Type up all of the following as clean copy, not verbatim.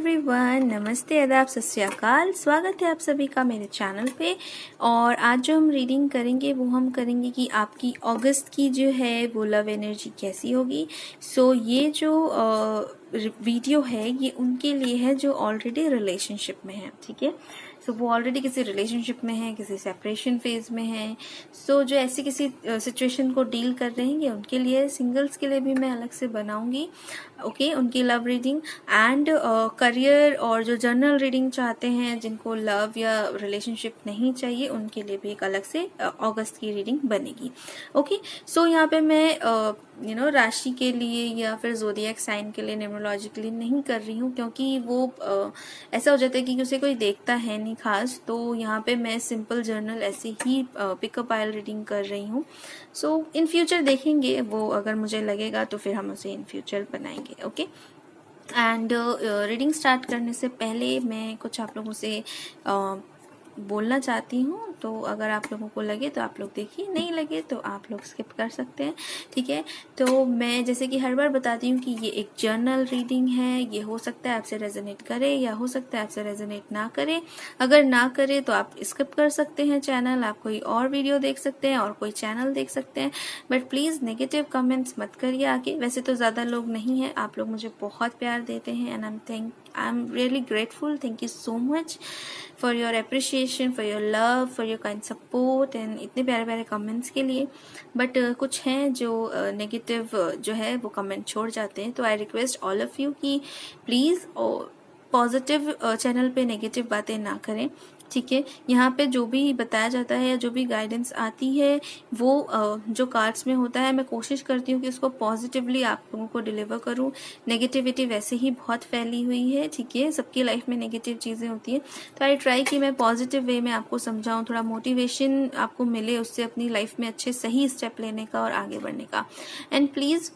Everyone, नमस्ते, आदाब, सत श्री अकाल। स्वागत है आप सभी का मेरे चैनल पे। और आज जो हम रीडिंग करेंगे वो हम करेंगे कि आपकी अगस्त की जो है वो लव एनर्जी कैसी होगी। सो ये जो वीडियो है ये उनके लिए है जो ऑलरेडी रिलेशनशिप में है, ठीक है। सो वो ऑलरेडी किसी रिलेशनशिप में है, किसी सेपरेशन फेज में है। सो जो ऐसी किसी सिचुएशन को डील कर रहे हैं ये उनके लिए। सिंगल्स के लिए भी मैं अलग से बनाऊंगी, ओके, उनकी लव रीडिंग एंड करियर। और जो जनरल रीडिंग चाहते हैं, जिनको लव या रिलेशनशिप नहीं चाहिए, उनके लिए भी एक अलग से अगस्त की रीडिंग बनेगी, ओके। सो यहाँ पे मैं राशि के लिए या फिर ज़ोडिएक साइन के लिए न्यूमरोलॉजिकली नहीं कर रही हूँ, क्योंकि वो ऐसा हो जाता है कि उसे कोई देखता है नहीं खास। तो यहाँ पे मैं सिंपल जर्नल ऐसे ही पिकअप आयल रीडिंग कर रही हूँ। सो इन फ्यूचर देखेंगे वो, अगर मुझे लगेगा तो फिर हम उसे इन फ्यूचर बनाएंगे, ओके। एंड रीडिंग स्टार्ट करने से पहले मैं कुछ आप लोगों से बोलना चाहती हूँ। तो अगर आप लोगों को लगे तो आप लोग देखिए, नहीं लगे तो आप लोग स्किप कर सकते हैं, ठीक है। तो मैं जैसे कि हर बार बताती हूँ कि ये एक जर्नल रीडिंग है। ये हो सकता है आपसे रेजोनेट करे या हो सकता है आपसे रेजोनेट ना करे। अगर ना करे तो आप स्किप कर सकते हैं चैनल, आप कोई और वीडियो देख सकते हैं और कोई चैनल देख सकते हैं। बट प्लीज़ नेगेटिव कमेंट्स मत करिए आगे। वैसे तो ज़्यादा लोग नहीं हैं, आप लोग मुझे बहुत प्यार देते हैं and I am really grateful. Thank you so much for your appreciation, for your love, for your kind support and इतने प्यारे प्यारे कमेंट्स के लिए। बट कुछ हैं जो नेगेटिव जो है वो कमेंट छोड़ जाते हैं। तो I request all of you कि प्लीज़ पॉजिटिव चैनल पे नेगेटिव बातें ना करें, ठीक है। यहाँ पे जो भी बताया जाता है या जो भी गाइडेंस आती है वो जो कार्ड्स में होता है, मैं कोशिश करती हूँ कि उसको पॉजिटिवली आप लोगों को डिलीवर करूँ। नेगेटिविटी वैसे ही बहुत फैली हुई है, ठीक है, सबकी लाइफ में नेगेटिव चीज़ें होती हैं। तो आई ट्राई कि मैं पॉजिटिव वे में आपको समझाऊँ, थोड़ा मोटिवेशन आपको मिले उससे अपनी लाइफ में अच्छे सही स्टेप लेने का और आगे बढ़ने का। एंड प्लीज़,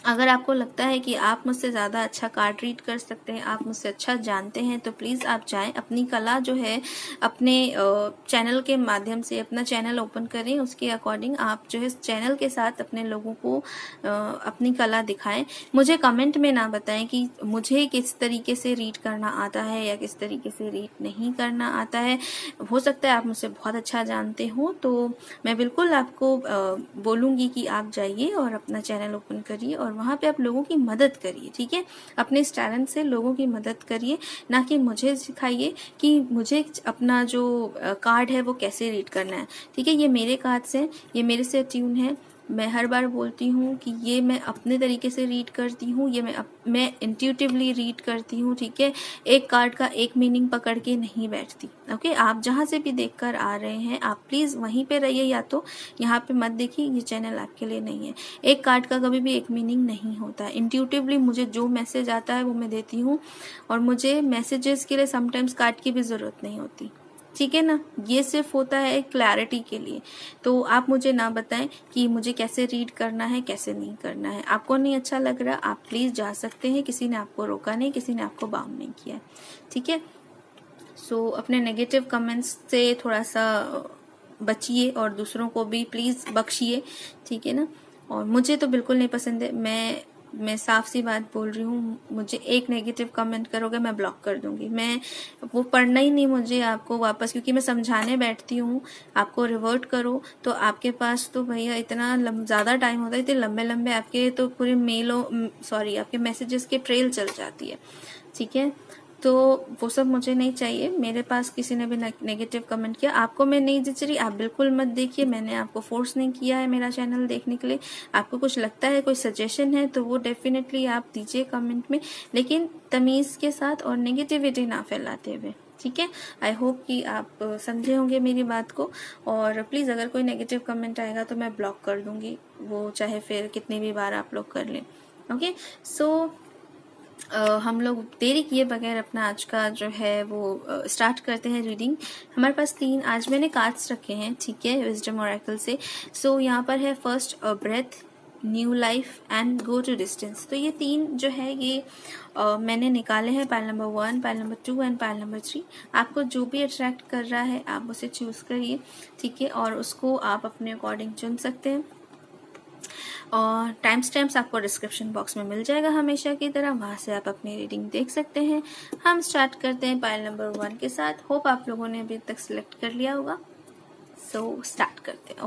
अगर आपको लगता है कि आप मुझसे ज़्यादा अच्छा कार्ड रीड कर सकते हैं, आप मुझसे अच्छा जानते हैं, तो प्लीज़ आप जाएं, अपनी कला जो है अपने चैनल के माध्यम से अपना चैनल ओपन करें। उसके अकॉर्डिंग आप जो है चैनल के साथ अपने लोगों को अपनी कला दिखाएं। मुझे कमेंट में ना बताएं कि मुझे किस तरीके से रीड करना आता है या किस तरीके से रीड नहीं करना आता है। हो सकता है आप मुझसे बहुत अच्छा जानते हो, तो मैं बिल्कुल आपको बोलूँगी कि आप जाइए और अपना चैनल ओपन करिए और वहाँ पे आप लोगों की मदद करिए, ठीक है। अपने इस टैलेंट से लोगों की मदद करिए, ना कि मुझे सिखाइए कि मुझे अपना जो कार्ड है वो कैसे रीड करना है, ठीक है। ये मेरे कार्ड्स हैं, ये मेरे से ट्यून है। मैं हर बार बोलती हूँ कि ये मैं अपने तरीके से रीड करती हूँ, ये मैं इंट्यूटिवली रीड करती हूँ, ठीक है। एक कार्ड का एक मीनिंग पकड़ के नहीं बैठती, ओके। आप जहाँ से भी देखकर आ रहे हैं आप प्लीज़ वहीं पे रहिए, या तो यहाँ पे मत देखिए, ये चैनल आपके लिए नहीं है। एक कार्ड का कभी भी एक मीनिंग नहीं होता है। इंट्यूटिवली मुझे जो मैसेज आता है वो मैं देती हूँ, और मुझे मैसेजेस के लिए समटाइम्स कार्ड की भी ज़रूरत नहीं होती, ठीक है ना। ये सिर्फ होता है क्लैरिटी के लिए। तो आप मुझे ना बताएं कि मुझे कैसे रीड करना है, कैसे नहीं करना है। आपको नहीं अच्छा लग रहा, आप प्लीज़ जा सकते हैं, किसी ने आपको रोका नहीं, किसी ने आपको बाउंड नहीं किया, ठीक है। सो अपने नेगेटिव कमेंट्स से थोड़ा सा बचिए और दूसरों को भी प्लीज़ बख्शिए, ठीक है ना। और मुझे तो बिल्कुल नहीं पसंद है, मैं साफ सी बात बोल रही हूँ। मुझे एक नेगेटिव कमेंट करोगे मैं ब्लॉक कर दूंगी, मैं वो पढ़ना ही नहीं मुझे आपको वापस, क्योंकि मैं समझाने बैठती हूँ आपको रिवर्ट करो तो आपके पास तो भैया इतना ज़्यादा टाइम होता है, इतने लंबे लंबे आपके तो पूरे आपके मैसेजेस के ट्रेल चल जाती है, ठीक है। तो वो सब मुझे नहीं चाहिए। मेरे पास किसी ने भी नेगेटिव कमेंट किया, आपको मैं नहीं जच रही, आप बिल्कुल मत देखिए। मैंने आपको फोर्स नहीं किया है मेरा चैनल देखने के लिए। आपको कुछ लगता है, कोई सजेशन है तो वो डेफिनेटली आप दीजिए कमेंट में, लेकिन तमीज़ के साथ और नेगेटिविटी ना फैलाते हुए, ठीक है। आई होप कि आप समझे होंगे मेरी बात को। और प्लीज़ अगर कोई नेगेटिव कमेंट आएगा तो मैं ब्लॉक कर दूंगी, वो चाहे फिर कितनी भी बार आप लोग कर लें, ओके। सो हम लोग देरी किए बगैर अपना आज का जो है वो स्टार्ट करते हैं रीडिंग। हमारे पास आज मैंने कार्ड्स रखे हैं, ठीक है, विजडम ऑरेकल से। सो यहाँ पर है first breath, new life and go to distance. तो ये 3 जो है ये मैंने निकाले हैं, pile number 1, pile number 2 and pile number 3। आपको जो भी अट्रैक्ट कर रहा है आप उसे चूज करिए, ठीक है, और उसको आप अपने अकॉर्डिंग चुन सकते हैं। और टाइम स्टैम्प्स आपको डिस्क्रिप्शन बॉक्स में मिल जाएगा हमेशा की तरह, वहाँ से आप अपनी रीडिंग देख सकते हैं। हम स्टार्ट करते हैं पाइल नंबर 1 के साथ। होप आप लोगों ने अभी तक सिलेक्ट कर लिया होगा। सो स्टार्ट करते हैं।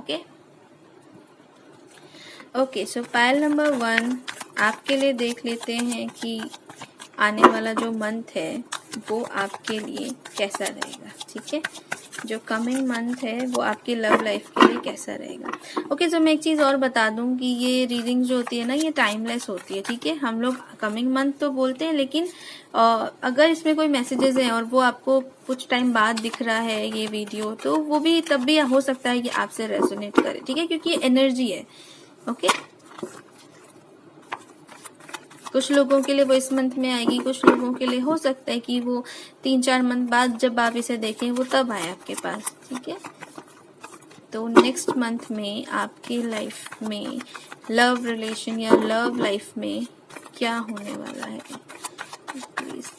ओके, सो पाइल नंबर 1 आपके लिए देख लेते हैं कि आने वाला जो मंथ है वो आपके लिए कैसा रहेगा। ठीक है, जो कमिंग मंथ है वो आपकी लव लाइफ के लिए कैसा रहेगा। ओके, सो मैं एक चीज़ और बता दूं कि ये रीडिंग जो होती है ना, ये टाइमलेस होती है। ठीक है, हम लोग कमिंग मंथ तो बोलते हैं, लेकिन अगर इसमें कोई मैसेजेस हैं और वो आपको कुछ टाइम बाद दिख रहा है ये वीडियो, तो वो भी तब भी हो सकता है कि आपसे रेजोनेट करे। ठीक है, क्योंकि ये एनर्जी है। ओके, कुछ लोगों के लिए वो इस मंथ में आएगी, कुछ लोगों के लिए हो सकता है कि वो 3-4 मंथ बाद जब आप इसे देखें वो तब आए आपके पास। ठीक है, तो नेक्स्ट मंथ में आपकी लाइफ में लव रिलेशन या लव लाइफ में क्या होने वाला है, प्लीज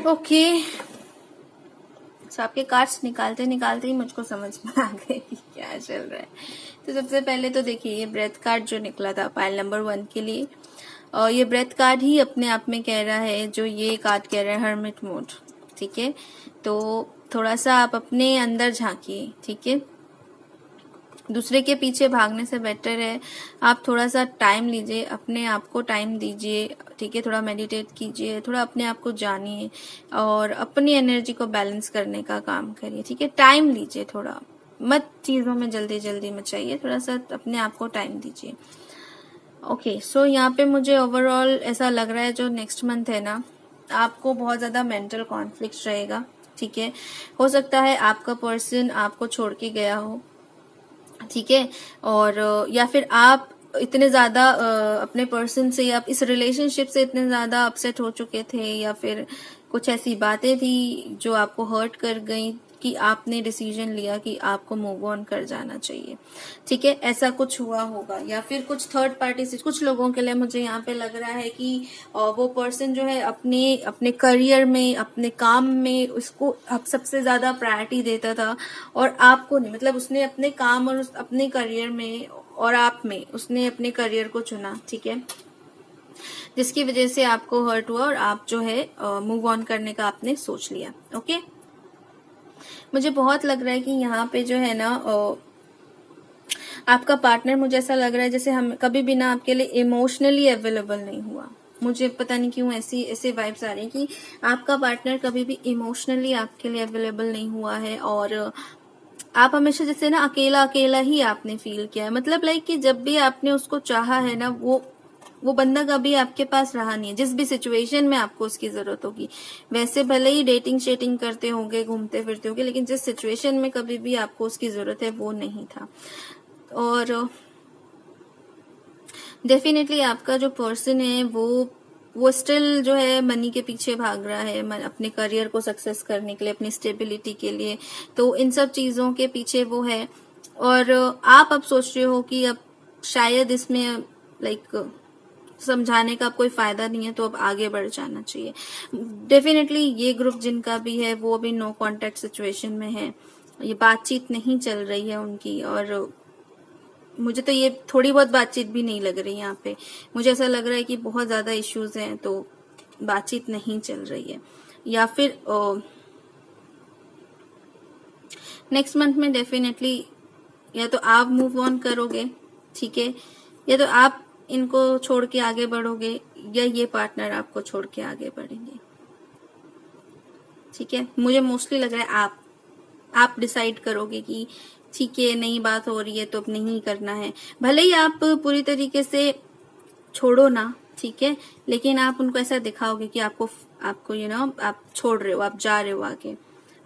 ओके, तो आपके कार्ड्स निकालते निकालते ही मुझको समझ में आ गए कि क्या चल रहा है। तो सबसे पहले तो देखिए, ये ब्रेथ कार्ड जो निकला था पाइल नंबर 1 के लिए, और ये ब्रेथ कार्ड ही अपने आप में कह रहा है, जो ये कार्ड कह रहा है हर्मिट मोड। ठीक है, तो थोड़ा सा आप अपने अंदर झांकिए। ठीक है, दूसरे के पीछे भागने से बेटर है आप थोड़ा सा टाइम लीजिए, अपने आप को टाइम दीजिए। ठीक है, थोड़ा मेडिटेट कीजिए, थोड़ा अपने आप को जानिए और अपनी एनर्जी को बैलेंस करने का काम करिए। ठीक है, टाइम लीजिए, थोड़ा मत चीजों में जल्दी जल्दी मचाइए, थोड़ा सा अपने आप को टाइम दीजिए। ओके, सो यहाँ पे मुझे ओवरऑल ऐसा लग रहा है जो नेक्स्ट मंथ है ना, आपको बहुत ज्यादा मेंटल कॉन्फ्लिक्ट रहेगा। ठीक है, हो सकता है आपका पर्सन आपको छोड़ के गया हो। ठीक है, और या फिर आप इतने ज्यादा अपने पर्सन से या इस रिलेशनशिप से इतने ज्यादा अपसेट हो चुके थे, या फिर कुछ ऐसी बातें थी जो आपको हर्ट कर गई कि आपने डिसीजन लिया कि आपको मूव ऑन कर जाना चाहिए। ठीक है, ऐसा कुछ हुआ होगा, या फिर कुछ थर्ड पार्टी से कुछ लोगों के लिए मुझे यहाँ पे लग रहा है कि वो पर्सन जो है अपने अपने करियर में, अपने काम में उसको अब सबसे ज्यादा प्रायोरिटी देता था, और आपको नहीं। मतलब उसने अपने काम और अपने करियर में और आप में उसने अपने करियर को चुना। ठीक है, जिसकी वजह से आपको हर्ट हुआ और आप जो है मूव ऑन करने का आपने सोच लिया। ओके, मुझे बहुत लग रहा है कि यहाँ पे जो है ना आपका पार्टनर, मुझे ऐसा लग रहा है जैसे हम कभी भी ना आपके लिए इमोशनली अवेलेबल नहीं हुआ। मुझे पता नहीं क्यों ऐसे वाइब्स आ रही हैं कि आपका पार्टनर कभी भी इमोशनली आपके लिए अवेलेबल नहीं हुआ है, और आप हमेशा जैसे ना अकेला अकेला ही आपने फील किया है। मतलब लाइक कि जब भी आपने उसको चाहा है ना, वो बंदा कभी आपके पास रहा नहीं है। जिस भी सिचुएशन में आपको उसकी जरूरत होगी, वैसे भले ही डेटिंग शेटिंग करते होंगे, घूमते फिरते होंगे, लेकिन जिस सिचुएशन में कभी भी आपको उसकी जरूरत है वो नहीं था। और डेफिनेटली आपका जो पर्सन है वो स्टिल जो है मनी के पीछे भाग रहा है, अपने करियर को सक्सेस करने के लिए, अपनी स्टेबिलिटी के लिए। तो इन सब चीजों के पीछे वो है, और आप अब सोच रहे हो कि अब शायद इसमें लाइक समझाने का अब कोई फायदा नहीं है, तो अब आगे बढ़ जाना चाहिए। डेफिनेटली ये ग्रुप जिनका भी है वो अभी नो कॉन्टेक्ट सिचुएशन में है, ये बातचीत नहीं चल रही है उनकी, और मुझे तो ये थोड़ी बहुत बातचीत भी नहीं लग रही यहाँ पे। मुझे ऐसा लग रहा है कि बहुत ज्यादा इश्यूज हैं, तो बातचीत नहीं चल रही है। या फिर नेक्स्ट मंथ में डेफिनेटली या तो आप मूव ऑन करोगे, ठीक है, या तो आप इनको छोड़ के आगे बढ़ोगे, या ये पार्टनर आपको छोड़ के आगे बढ़ेंगे, ठीक है। मुझे मोस्टली लग रहा है आप डिसाइड करोगे कि ठीक है नई बात हो रही है तो अब नहीं करना है, भले ही आप पूरी तरीके से छोड़ो ना, ठीक है, लेकिन आप उनको ऐसा दिखाओगे कि आपको आप छोड़ रहे हो, आप जा रहे हो आगे,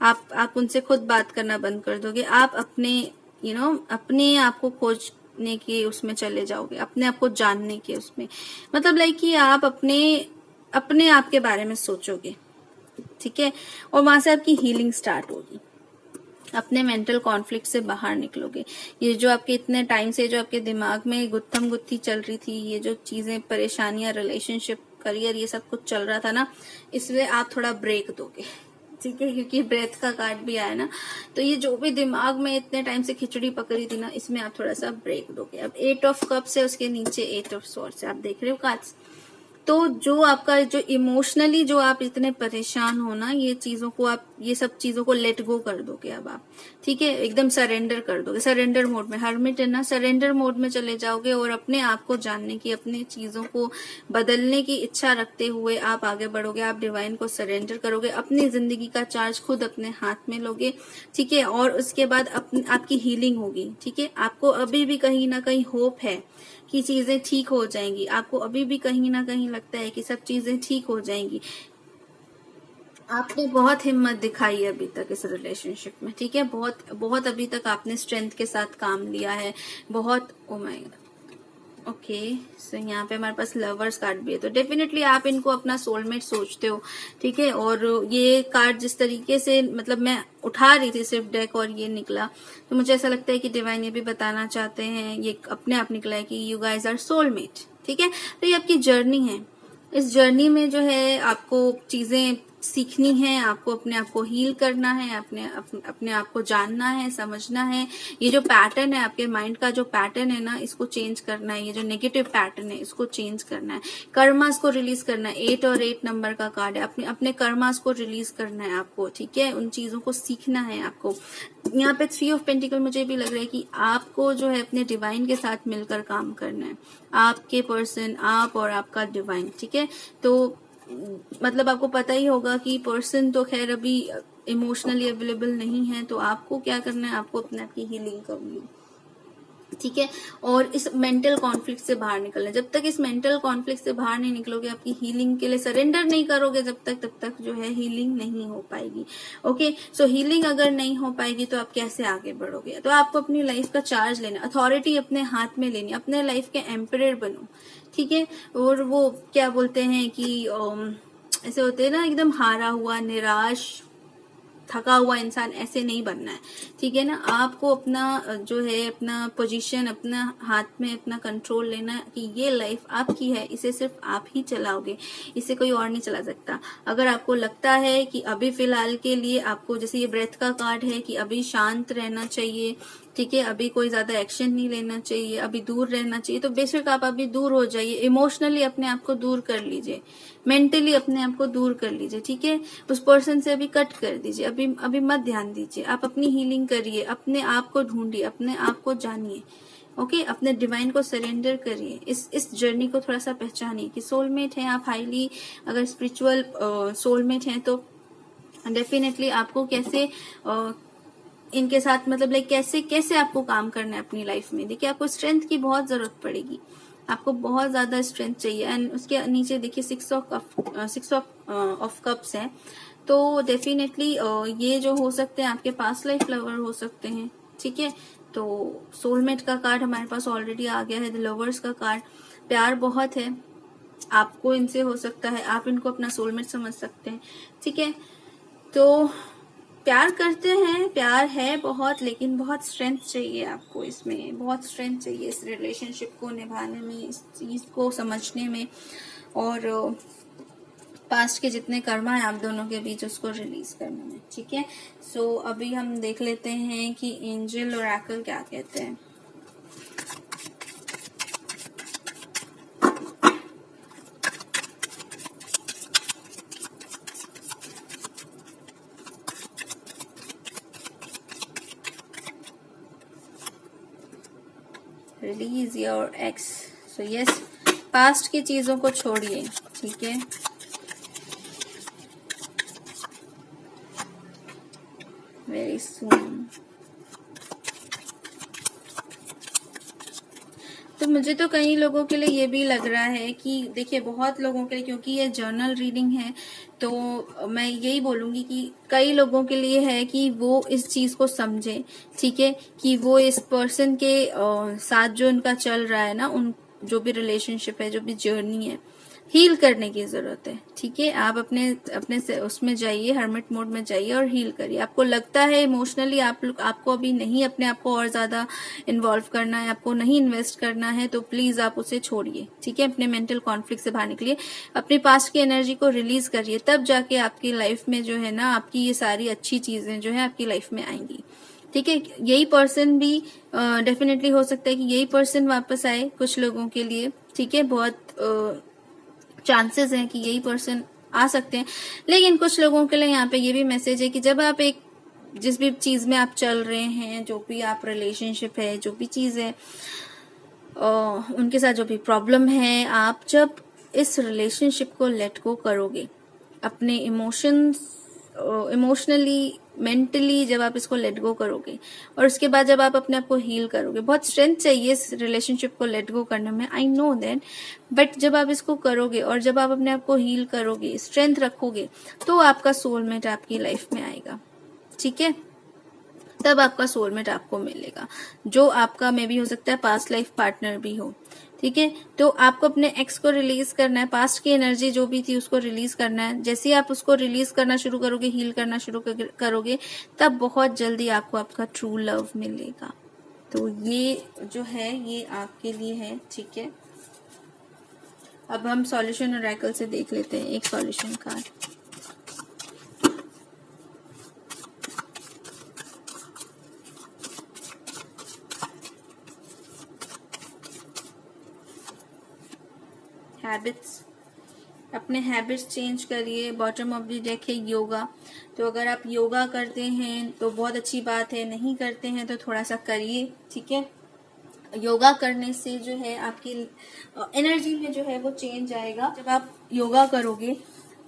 आप उनसे खुद बात करना बंद कर दोगे, आप अपने अपने आप को खोजने के उसमें चले जाओगे, अपने आप को जानने के उसमें, मतलब लाइक कि आप अपने आप के बारे में सोचोगे, ठीक है, और वहां से आपकी हीलिंग स्टार्ट होगी, अपने मेंटल कॉन्फ्लिक्ट से बाहर निकलोगे। ये जो आपके इतने टाइम से जो आपके दिमाग में गुत्थम गुत्थी चल रही थी, ये जो चीजें, परेशानियां, रिलेशनशिप, करियर, ये सब कुछ चल रहा था ना, इसमें आप थोड़ा ब्रेक दोगे, ठीक है, क्योंकि ब्रेथ का कार्ड भी आया ना, तो ये जो भी दिमाग में इतने टाइम से खिचड़ी पकड़ी थी ना, इसमें आप थोड़ा सा ब्रेक दोगे। अब 8 ऑफ कप्स है, उसके नीचे 8 ऑफ स्वॉर्ड्स है, आप देख रहे हो कार्ड्स। तो जो आपका जो इमोशनली जो आप इतने परेशान हो ना, ये चीजों को आप, ये सब चीजों को लेट गो कर दोगे अब आप, ठीक है, एकदम सरेंडर कर दोगे, सरेंडर मोड में, हर्मिट है ना, सरेंडर मोड में चले जाओगे और अपने आप को जानने की, अपने चीजों को बदलने की इच्छा रखते हुए आप आगे बढ़ोगे, आप डिवाइन को सरेंडर करोगे, अपनी जिंदगी का चार्ज खुद अपने हाथ में लोगे, ठीक है, और उसके बाद आपकी हीलिंग होगी, ठीक है। आपको अभी भी कहीं ना कहीं होप है कि चीजें ठीक हो जाएंगी, आपको अभी भी कहीं ना कहीं लगता है कि सब चीजें ठीक हो जाएंगी। आपने बहुत हिम्मत दिखाई है अभी तक इस रिलेशनशिप में, ठीक है, बहुत बहुत अभी तक आपने स्ट्रेंथ के साथ काम लिया है, बहुत। ओ माय गॉड, ओके, सो यहाँ पे हमारे पास लवर्स कार्ड भी है, तो डेफिनेटली आप इनको अपना सोलमेट सोचते हो, ठीक है। और ये कार्ड जिस तरीके से, मतलब मैं उठा रही थी सिर्फ डेक और ये निकला, तो मुझे ऐसा लगता है कि डिवाइन ये भी बताना चाहते हैं, ये अपने आप निकला है कि यू गाइज आर सोलमेट, ठीक है। तो ये आपकी जर्नी है, इस जर्नी में जो है आपको चीजें सीखनी है, आपको अपने आप को हील करना है, अपने आप को जानना है, समझना है। ये जो पैटर्न है आपके माइंड का, जो पैटर्न है ना, इसको चेंज करना है, ये जो नेगेटिव पैटर्न है इसको चेंज करना है, कर्मास को रिलीज करना है। 8 और 8 नंबर का कार्ड है, अपने कर्मास को रिलीज करना है आपको, ठीक है, उन चीजों को सीखना है आपको। यहाँ पे 3 ऑफ पेंटिकल मुझे भी लग रहा है कि आपको जो है अपने डिवाइन के साथ मिलकर काम करना है, आपके पर्सन, आप और आपका डिवाइन, ठीक है। तो मतलब आपको पता ही होगा कि पर्सन तो खैर अभी इमोशनली अवेलेबल नहीं है, तो आपको क्या करना है, आपको अपने आप की हीलिंग करनी है, ठीक है, और इस मेंटल कॉन्फ्लिक्ट से बाहर निकलना है। जब तक इस मेंटल कॉन्फ्लिक्ट से बाहर नहीं निकलोगे, आपकी हीलिंग के लिए सरेंडर नहीं करोगे जब तक, तब तक जो है हीलिंग नहीं हो पाएगी। ओके, सो हीलिंग अगर नहीं हो पाएगी तो आप कैसे आगे बढ़ोगे? तो आपको अपनी लाइफ का चार्ज लेना, अथॉरिटी अपने हाथ में लेनी, अपने लाइफ के एम्परर बनो, ठीक है। और वो क्या बोलते हैं कि ऐसे होते हैं ना, एकदम हारा हुआ, निराश, थका हुआ इंसान, ऐसे नहीं बनना है, ठीक है ना। आपको अपना जो है अपना पोजीशन अपना हाथ में, अपना कंट्रोल लेना कि ये लाइफ आपकी है, इसे सिर्फ आप ही चलाओगे, इसे कोई और नहीं चला सकता। अगर आपको लगता है कि अभी फिलहाल के लिए आपको, जैसे ये ब्रेथ का कार्ड है कि अभी शांत रहना चाहिए, ठीक है, अभी कोई ज्यादा एक्शन नहीं लेना चाहिए, अभी दूर रहना चाहिए, तो बेशक आप अभी दूर हो जाइए, इमोशनली अपने आप को दूर कर लीजिए, मेंटली अपने आप को दूर कर लीजिए, ठीक है। उस पर्सन से अभी कट कर दीजिए, अभी मत ध्यान दीजिए, आप अपनी हीलिंग करिए, अपने आप को ढूंढिए, अपने आप को जानिए, ओके, अपने डिवाइन को सरेंडर करिए, इस जर्नी को थोड़ा सा पहचानिए कि सोलमेट है आप, हाईली अगर स्पिरिचुअल सोलमेट हैं तो डेफिनेटली आपको कैसे इनके साथ, मतलब लाइक कैसे कैसे आपको काम करना है अपनी लाइफ में। देखिए, आपको स्ट्रेंथ की बहुत जरूरत पड़ेगी, आपको बहुत ज्यादा स्ट्रेंथ चाहिए। एंड उसके नीचे देखिए 6 ऑफ कप्स है, तो डेफिनेटली ये जो हो सकते हैं आपके पास्ट लाइफ लवर हो सकते हैं, ठीक है। तो सोलमेट का कार्ड हमारे पास ऑलरेडी आ गया है, द लवर्स का कार्ड, प्यार बहुत है आपको इनसे हो सकता है, आप इनको अपना सोलमेट समझ सकते हैं, ठीक है। तो प्यार करते हैं, प्यार है बहुत, लेकिन बहुत स्ट्रेंथ चाहिए आपको, इसमें बहुत स्ट्रेंथ चाहिए इस रिलेशनशिप को निभाने में, इस चीज को समझने में, और पास्ट के जितने कर्मा है आप दोनों के बीच उसको रिलीज करने में, ठीक है। सो अभी हम देख लेते हैं कि एंजल और ओरेकल क्या कहते हैं। Release your x. So yes, past की चीजों को छोड़िए, ठीक है। Very soon. तो मुझे तो कई लोगों के लिए ये भी लग रहा है कि देखिए, बहुत लोगों के लिए, क्योंकि ये जर्नल रीडिंग है, तो मैं यही बोलूंगी कि कई लोगों के लिए है कि वो इस चीज को समझे, ठीक है, कि वो इस पर्सन के साथ जो उनका चल रहा है ना, उन जो भी रिलेशनशिप है, जो भी जर्नी है, हील करने की जरूरत है, ठीक है। आप अपने अपने से उसमें जाइए, हर्मिट मोड में जाइए और हील करिए। आपको लगता है इमोशनली आपको अभी नहीं अपने आप को और ज्यादा इन्वॉल्व करना है, आपको नहीं इन्वेस्ट करना है, तो प्लीज आप उसे छोड़िए, ठीक है। अपने मेंटल कॉन्फ्लिक्ट से बाहर निकलिए, अपने पास्ट की एनर्जी को रिलीज करिए, तब जाके आपकी लाइफ में जो है ना, आपकी ये सारी अच्छी चीजें जो है आपकी लाइफ में आएंगी, ठीक है। यही पर्सन भी डेफिनेटली हो सकता है कि यही पर्सन वापस आए कुछ लोगों के लिए, ठीक है। बहुत चांसेस हैं कि यही पर्सन आ सकते हैं, लेकिन कुछ लोगों के लिए यहाँ पे ये भी मैसेज है कि जब आप एक जिस भी चीज में आप चल रहे हैं, जो भी आप रिलेशनशिप है, जो भी चीज है, उनके साथ जो भी प्रॉब्लम है, आप जब इस रिलेशनशिप को लेट गो करोगे, अपने इमोशनली, मेंटली जब आप इसको लेट गो करोगे, और उसके बाद जब आप अपने आप को हील करोगे, बहुत स्ट्रेंथ चाहिए इस रिलेशनशिप को लेट गो करने में, आई नो दैट, बट जब आप इसको करोगे और जब आप अपने आप को हील करोगे, स्ट्रेंथ रखोगे, तो आपका सोलमेट आपकी लाइफ में आएगा, ठीक है। तब आपका सोलमेट आपको मिलेगा, जो आपका मे भी हो सकता है पास्ट लाइफ पार्टनर भी हो, ठीक है। तो आपको अपने एक्स को रिलीज करना है, पास्ट की एनर्जी जो भी थी उसको रिलीज करना है। जैसे ही आप उसको रिलीज करना शुरू करोगे, हील करना शुरू करोगे, तब बहुत जल्दी आपको आपका ट्रू लव मिलेगा। तो ये जो है ये आपके लिए है, ठीक है। अब हम सॉल्यूशन ओरेकल से देख लेते हैं एक सॉल्यूशन कार्ड। हैबिट्स, अपने हैबिट्स चेंज करिए। बॉटम ऑफ द डेक है योगा, तो अगर आप योगा करते हैं तो बहुत अच्छी बात है, नहीं करते हैं तो थोड़ा सा करिए, ठीक है। योगा करने से जो है आपकी एनर्जी में जो है वो चेंज आएगा। जब आप योगा करोगे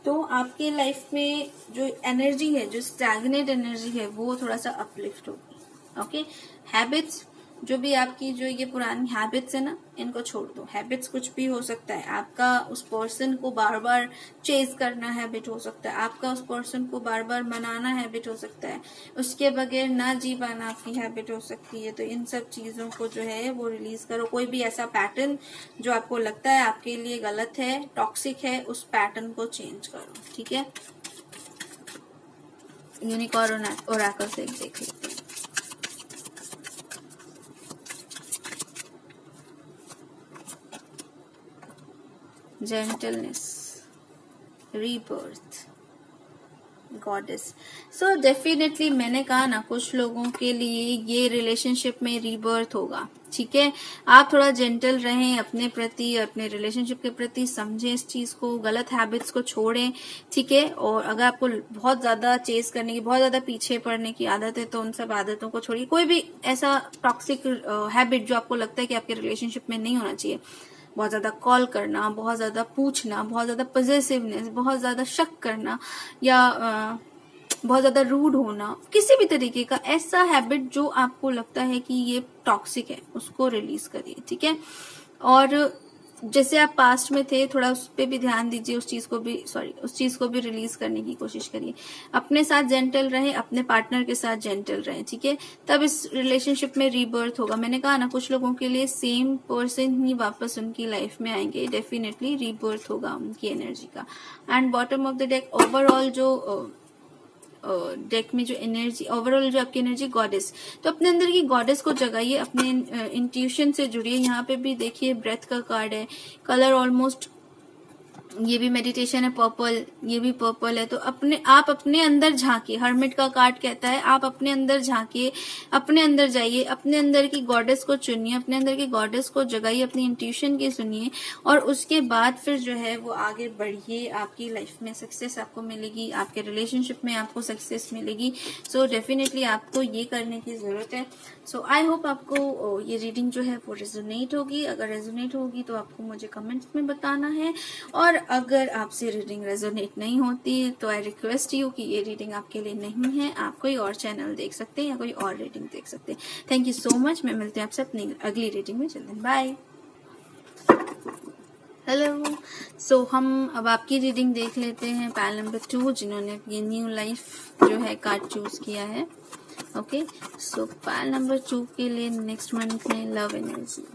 तो आपके लाइफ में जो एनर्जी है, जो स्टैग्नेट एनर्जी है, वो थोड़ा सा अपलिफ्ट होगी, ओके। हैबिट्स, जो भी आपकी जो ये पुरानी हैबिट्स है ना, इनको छोड़ दो। हैबिट्स कुछ भी हो सकता है, आपका उस पर्सन को बार बार चेज करना हैबिट हो सकता है, आपका उस पर्सन को बार बार मनाना हैबिट हो सकता है, उसके बगैर ना जी पाना आपकी हैबिट हो सकती है। तो इन सब चीजों को जो है वो रिलीज करो। कोई भी ऐसा पैटर्न जो आपको लगता है आपके लिए गलत है, टॉक्सिक है, उस पैटर्न को चेंज करो, ठीक है। यूनिकॉर्न ओरेकल से देख लेते हैं। Gentleness, rebirth, goddess. So definitely मैंने कहा ना, कुछ लोगों के लिए ये रिलेशनशिप में रीबर्थ होगा, ठीक है। आप थोड़ा जेंटल रहें अपने प्रति, अपने रिलेशनशिप के प्रति, समझें इस चीज को, गलत हैबिट्स को छोड़ें, ठीक है। और अगर आपको बहुत ज्यादा चेस करने की, बहुत ज्यादा पीछे पड़ने की आदत है, तो उन सब आदतों को छोड़िए। कोई भी ऐसा टॉक्सिक हैबिट जो आपको लगता है कि आपके रिलेशनशिप में नहीं होना चाहिए, बहुत ज्यादा कॉल करना, बहुत ज्यादा पूछना, बहुत ज्यादा पॉजेसिवनेस, बहुत ज्यादा शक करना, या बहुत ज्यादा रूड होना, किसी भी तरीके का ऐसा हैबिट जो आपको लगता है कि ये टॉक्सिक है, उसको रिलीज करिए, ठीक है। और जैसे आप पास्ट में थे, थोड़ा उस पर भी ध्यान दीजिए, उस चीज को भी रिलीज करने की कोशिश करिए। अपने साथ जेंटल रहे, अपने पार्टनर के साथ जेंटल रहे, ठीक है। तब इस रिलेशनशिप में रीबर्थ होगा। मैंने कहा ना, कुछ लोगों के लिए सेम पर्सन ही वापस उनकी लाइफ में आएंगे, डेफिनेटली रीबर्थ होगा उनकी एनर्जी का। And bottom of the deck overall जो डेक में जो एनर्जी, ओवरऑल जो आपकी एनर्जी, गॉडेस। तो अपने अंदर की गॉडेस को जगाइए, अपने इंट्यूशन से जुड़िए। यहाँ पे भी देखिए ब्रेथ का कार्ड है, कलर ऑलमोस्ट ये भी मेडिटेशन है, पर्पल, ये भी पर्पल है। तो आप अपने अंदर झांकिए। हर्मिट का कार्ड कहता है आप अपने अंदर झांकिए, अपने अंदर जाइए, अपने अंदर की गॉडेस को चुनिए, अपने अंदर की गॉडेस को जगाइए, अपनी इंट्यूशन की सुनिए, और उसके बाद फिर जो है वो आगे बढ़िए। आपकी लाइफ में सक्सेस आपको मिलेगी, आपके रिलेशनशिप में आपको सक्सेस मिलेगी। सो डेफिनेटली आपको ये करने की जरूरत है। सो आई होप आपको ये रीडिंग जो है वो रेजोनेट होगी। अगर रेजोनेट होगी तो आपको मुझे कमेंट्स में बताना है, और अगर आपसे रीडिंग रेजोनेट नहीं होती तो आई रिक्वेस्ट यू कि ये रीडिंग आपके लिए नहीं है, आप कोई और चैनल देख सकते हैं या कोई और रीडिंग देख सकते हैं। Thank you so much. मैं मिलती हूँ आपसे अपनी अगली रीडिंग में। चलते हैं, बाय। हेलो। सो हम अब आपकी रीडिंग देख लेते हैं। पैल नंबर 2 जिन्होंने ये न्यू लाइफ जो है कार्ड चूज किया है। ओके, सो पैल नंबर 2 के लिए नेक्स्ट मंथ में love energy.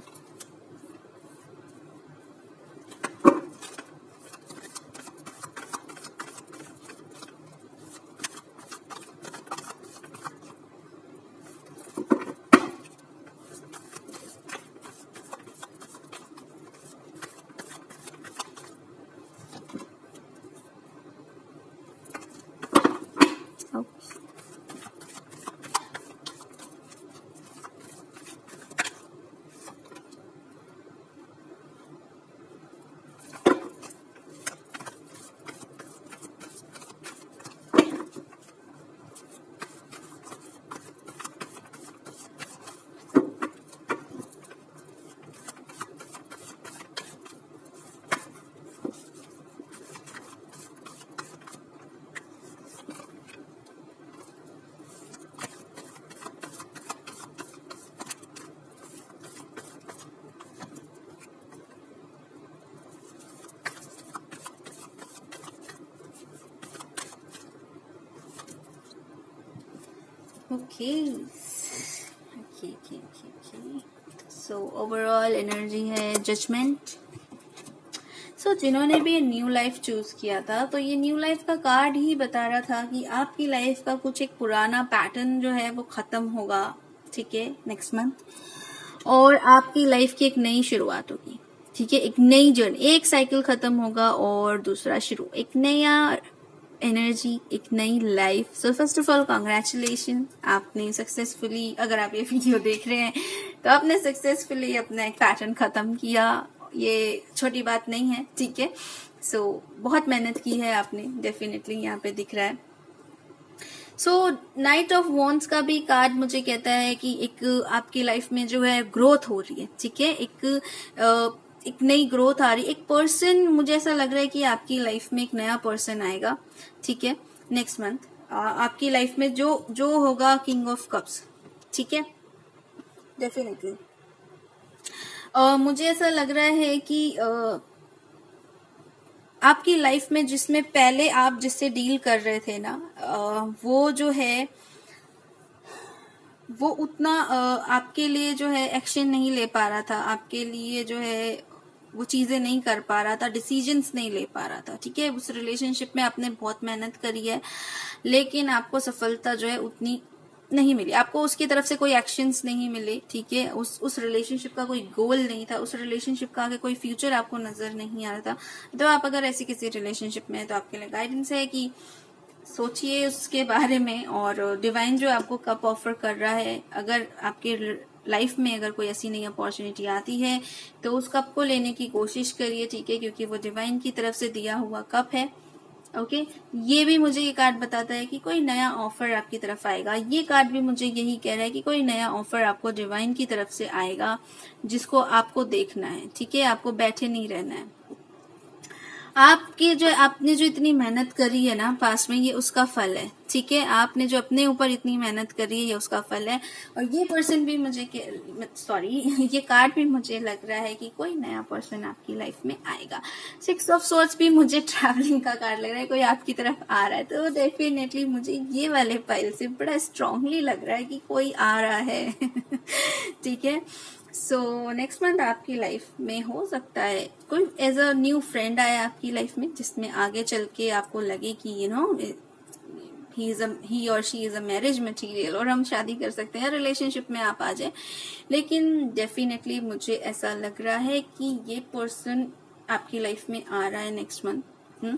Okay. So overall energy है जजमेंट। सो जिन्होंने भी न्यू लाइफ चूज किया था, तो ये न्यू लाइफ का कार्ड ही बता रहा था कि आपकी लाइफ का कुछ एक पुराना पैटर्न जो है वो खत्म होगा, ठीक है, नेक्स्ट मंथ, और आपकी लाइफ की एक नई शुरुआत होगी, ठीक है, एक नई जर्नी, एक साइकिल खत्म होगा और दूसरा शुरू, एक नया एनर्जी, एक नई life. So first of all congratulation, आपने सक्सेसफुली, अगर आप ये वीडियो देख रहे हैं तो आपने सक्सेसफुली अपना एक पैटर्न खत्म किया। ये छोटी बात नहीं है, ठीक है। सो बहुत मेहनत की है आपने, डेफिनेटली यहाँ पे दिख रहा है। सो नाइट ऑफ वॉन्ड्स का भी कार्ड मुझे कहता है कि एक आपकी लाइफ में जो है ग्रोथ हो रही है, ठीक है, एक नई ग्रोथ आ रही है। एक पर्सन, मुझे ऐसा लग रहा है कि आपकी लाइफ में एक नया पर्सन आएगा, ठीक है, नेक्स्ट मंथ आपकी लाइफ में जो होगा किंग ऑफ कप्स, ठीक है, डेफिनेटली। मुझे ऐसा लग रहा है कि आपकी लाइफ में जिसमें पहले आप जिससे डील कर रहे थे ना, वो जो है वो उतना आपके लिए जो है एक्शन नहीं ले पा रहा था, आपके लिए जो है वो चीजें नहीं कर पा रहा था, डिसीजंस नहीं ले पा रहा था, ठीक है। उस रिलेशनशिप में आपने बहुत मेहनत करी है, लेकिन आपको सफलता जो है उतनी नहीं मिली, आपको उसकी तरफ से कोई एक्शंस नहीं मिले, ठीक है। उस रिलेशनशिप का कोई गोल नहीं था, उस रिलेशनशिप का आगे कोई फ्यूचर आपको नजर नहीं आ रहा था। तो आप अगर ऐसी किसी रिलेशनशिप में है तो आपके लिए गाइडेंस है कि सोचिए उसके बारे में, और डिवाइन जो आपको कप ऑफर कर रहा है, अगर आपके लाइफ में अगर कोई ऐसी नई अपॉर्चुनिटी आती है तो उस कप को लेने की कोशिश करिए, ठीक है, क्योंकि वो डिवाइन की तरफ से दिया हुआ कप है। ओके, ये भी मुझे ये कार्ड बताता है कि कोई नया ऑफर आपकी तरफ आएगा। ये कार्ड भी मुझे यही कह रहा है कि कोई नया ऑफर आपको डिवाइन की तरफ से आएगा, जिसको आपको देखना है, ठीक है, आपको बैठे नहीं रहना है। आपने जो इतनी मेहनत करी है ना पास में, ये उसका फल है, ठीक है। आपने जो अपने ऊपर इतनी मेहनत करी है, ये उसका फल है। और ये पर्सन भी ये कार्ड भी मुझे लग रहा है कि कोई नया पर्सन आपकी लाइफ में आएगा। 6 ऑफ सोर्ड्स भी मुझे ट्रैवलिंग का कार्ड लग रहा है, कोई आपकी तरफ आ रहा है। तो डेफिनेटली मुझे ये वाले पाइल से बड़ा स्ट्रांगली लग रहा है कि कोई आ रहा है ठीक है। सो नेक्स्ट मंथ आपकी लाइफ में हो सकता है कोई एज अ न्यू फ्रेंड आया आपकी लाइफ में, जिसमें आगे चल के आपको लगे कि ही और she is a marriage material, और हम शादी कर सकते हैं, रिलेशनशिप में आप आ जाए। लेकिन डेफिनेटली मुझे ऐसा लग रहा है कि ये पर्सन आपकी लाइफ में आ रहा है नेक्स्ट मंथ।